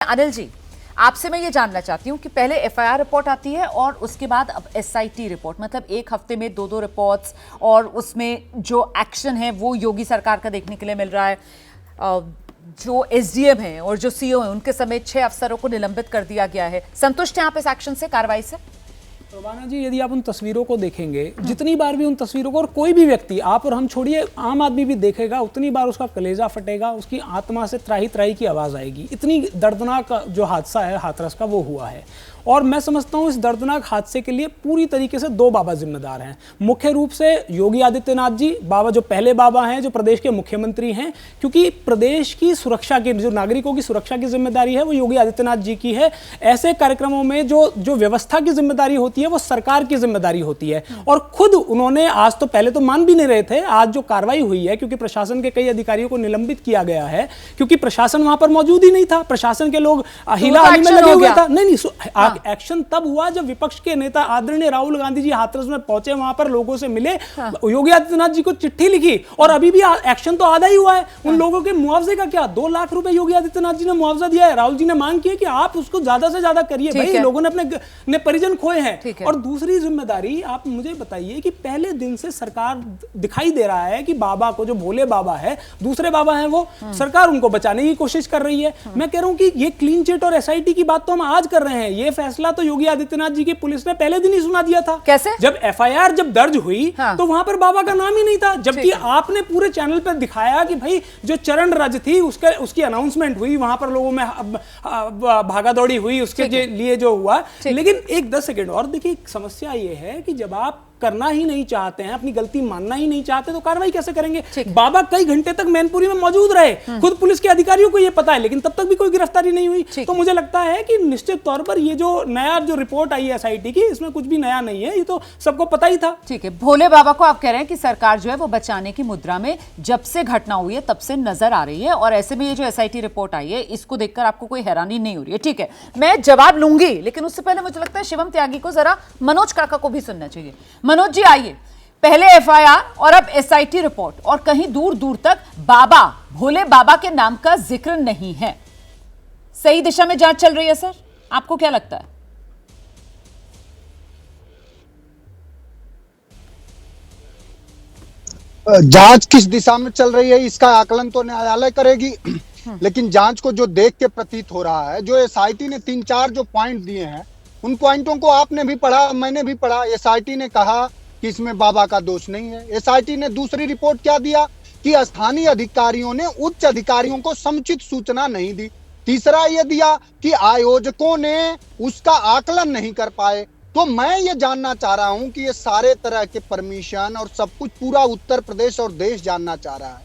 अनिल जी, आपसे मैं ये जानना चाहती हूँ कि पहले एफआईआर रिपोर्ट आती है और उसके बाद अब एसआईटी रिपोर्ट, मतलब एक हफ्ते में दो रिपोर्ट्स, और उसमें जो एक्शन है वो योगी सरकार का देखने के लिए मिल रहा है। जो एसडीएम है और जो सीओ है उनके समेत 6 अफसरों को निलंबित कर दिया गया है। संतुष्ट हैं आप इस एक्शन से, कार्रवाई से? प्रवाना जी, यदि आप उन तस्वीरों को देखेंगे, जितनी बार भी उन तस्वीरों को, और कोई भी व्यक्ति, आप और हम छोड़िए, आम आदमी भी देखेगा, उतनी बार उसका कलेजा फटेगा, उसकी आत्मा से त्राही त्राही की आवाज़ आएगी। इतनी दर्दनाक जो हादसा है हाथरस का वो हुआ है। और मैं समझता हूँ इस दर्दनाक हादसे के लिए पूरी तरीके से 2 बाबा जिम्मेदार हैं। मुख्य रूप से योगी आदित्यनाथ जी, बाबा जो पहले बाबा हैं, जो प्रदेश के मुख्यमंत्री हैं, क्योंकि प्रदेश की सुरक्षा की, जो नागरिकों की सुरक्षा की जिम्मेदारी है वो योगी आदित्यनाथ जी की है। ऐसे कार्यक्रमों में जो व्यवस्था की जिम्मेदारी होती है वो सरकार की जिम्मेदारी होती है। और खुद उन्होंने, आज तो पहले तो मान भी नहीं रहे थे, आज जो कार्रवाई हुई है, क्योंकि प्रशासन के कई अधिकारियों को निलंबित किया गया है, क्योंकि प्रशासन वहां पर मौजूद ही नहीं था, प्रशासन के लोग हिलाहिली में लगे हुए था। नहीं, एक्शन तब हुआ जब विपक्ष के नेता आदरणीय राहुल गांधी जी हाथरस में पहुंचे, वहां पर लोगों से मिले, योगी आदित्यनाथ जी को चिट्ठी लिखी, और अभी भी एक्शन तो आधा ही हुआ है। उन लोगों के मुआवजे का क्या, 2 लाख रुपए योगी आदित्यनाथ जी ने मुआवजा दिया है। राहुल जी ने मांग की है कि आप उसको ज्यादा से ज्यादा करिए, भाई लोगों ने अपने परिजन खोए हैं। और दूसरी जिम्मेदारी आप मुझे बताइए कि पहले दिन से सरकार दिखाई दे रहा है कि बाबा को, जो भोले बाबा है, दूसरे बाबा है वो, सरकार उनको बचाने की कोशिश कर रही है। मैं कह रहा हूं कि ये क्लीन चिट और एसआईटी की बात तो हम आज कर रहे हैं, ये फैसला तो योगी आदित्यनाथ जी की पुलिस ने पहले दिन ही सुना दिया था। कैसे? जब एफआईआर जब दर्ज हुई तो वहां पर बाबा का नाम ही नहीं था, जबकि आपने पूरे चैनल पर दिखाया कि भाई जो चरण रज थी उसकी अनाउंसमेंट हुई, वहां पर लोगों में भागा दौड़ी हुई उसके लिए जो हुआ। लेकिन एक 10 सेकेंड और देखिए, समस्या ये है कि जब आप करना ही नहीं चाहते हैं, अपनी गलती मानना ही नहीं चाहते, तो कार्रवाई कैसे करेंगे? बाबा कई घंटे तक मैनपुरी में मौजूद रहे, खुद पुलिस के अधिकारियों को यह पता है, लेकिन तब तक भी कोई गिरफ्तारी नहीं हुई। तो मुझे लगता है कि निश्चित तौर पर ये जो नया जो रिपोर्ट आई है एसआईटी की, इसमें कुछ भी नया नहीं है, ये तो सबको पता ही था। ठीक है, भोले बाबा को आप कह रहे हैं कि सरकार जो है वो बचाने की मुद्रा में जब से घटना हुई है तब से नजर आ रही है, और ऐसे में ये जो एसआईटी रिपोर्ट आई है इसको देखकर आपको कोई हैरानी नहीं हो रही है। ठीक है, मैं जवाब लूंगी, लेकिन उससे पहले मुझे लगता है शिवम त्यागी को जरा मनोज काका को भी सुनना चाहिए। मनोज जी आइए, पहले एफआईआर और अब एसआईटी रिपोर्ट, और कहीं दूर दूर तक बाबा, भोले बाबा के नाम का जिक्र नहीं है। सही दिशा में जांच चल रही है सर, आपको क्या लगता है? जांच किस दिशा में चल रही है इसका आकलन तो न्यायालय करेगी, लेकिन जांच को जो देख के प्रतीत हो रहा है, जो एसआईटी ने 3-4 जो पॉइंट दिए हैं, उन पॉइंटों को आपने भी पढ़ा, मैंने भी पढ़ा। एसआईटी ने कहा कि इसमें बाबा का दोष नहीं है। एसआईटी ने दूसरी रिपोर्ट क्या दिया कि स्थानीय अधिकारियों ने उच्च अधिकारियों को समुचित सूचना नहीं दी। तीसरा ये दिया कि आयोजकों ने उसका आकलन नहीं कर पाए। तो मैं ये जानना चाह रहा हूं कि ये सारे तरह के परमिशन और सब कुछ पूरा उत्तर प्रदेश और देश जानना चाह रहा है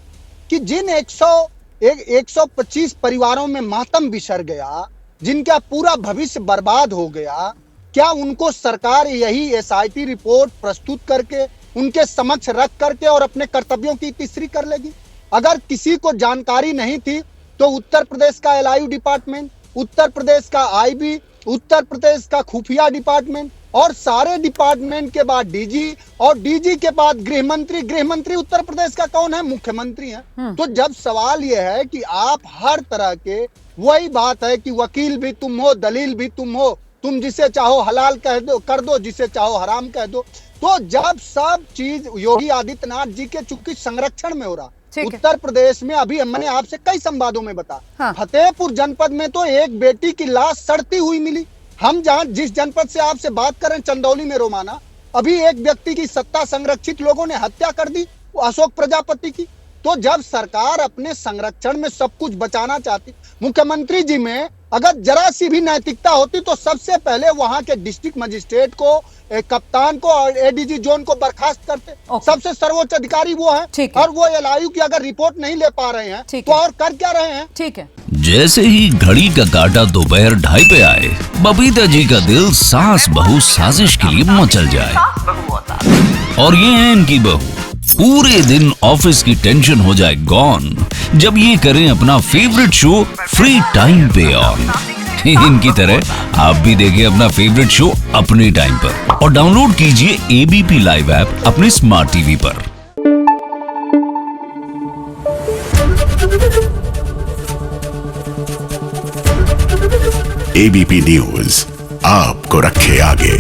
कि जिन 125 परिवारों में मातम बिछर गया, जिनका पूरा भविष्य बर्बाद हो गया, क्या उनको सरकार यही एसआईटी रिपोर्ट प्रस्तुत करके, उनके समक्ष रख करके और अपने कर्तव्यों की तीसरी कर लेगी? अगर किसी को जानकारी नहीं थी तो उत्तर प्रदेश का एलआईयू डिपार्टमेंट, उत्तर प्रदेश का आईबी, उत्तर प्रदेश का खुफिया डिपार्टमेंट, और सारे डिपार्टमेंट के बाद डीजी, और डीजी के बाद गृहमंत्री। गृहमंत्री उत्तर प्रदेश का कौन है? मुख्यमंत्री है। तो जब सवाल यह है कि आप हर तरह के, वही बात है कि वकील भी तुम हो, दलील भी तुम हो, तुम जिसे चाहो हलाल कह दो, कर दो, जिसे चाहो हराम कह दो। तो जब सब चीज योगी आदित्यनाथ जी के चूंकि संरक्षण में हो रहा, उत्तर प्रदेश में, अभी मैंने आपसे कई संवादों में बताया, फतेहपुर जनपद में तो एक बेटी की लाश सड़ती हुई मिली। हम जहां जिस जनपद से आपसे बात कर रहे हैं, चंदौली में रोमाना, अभी एक व्यक्ति की सत्ता संरक्षित लोगों ने हत्या कर दी, अशोक प्रजापति की। तो जब सरकार अपने संरक्षण में सब कुछ बचाना चाहती, मुख्यमंत्री जी में अगर जरा सी भी नैतिकता होती तो सबसे पहले वहां के डिस्ट्रिक्ट मजिस्ट्रेट को, कप्तान को और एडीजी जोन को बर्खास्त करते। सबसे सर्वोच्च अधिकारी वो है, और वो एलआईयू की अगर रिपोर्ट नहीं ले पा रहे हैं तो और कर क्या रहे हैं? ठीक है। जैसे ही घड़ी का काटा दोपहर 2:30 पे आए, बबीता जी का दिल सास बहू साजिश के लिए मचल जाए। और ये है इनकी बहू, पूरे दिन ऑफिस की टेंशन हो जाए गॉन जब ये करें अपना फेवरेट शो फ्री टाइम पे ऑन। इनकी तरह आप भी देखिए अपना फेवरेट शो अपने टाइम पर, और डाउनलोड कीजिए एबीपी लाइव ऐप अपने स्मार्ट टीवी पर। एबीपी न्यूज आपको रखे आगे।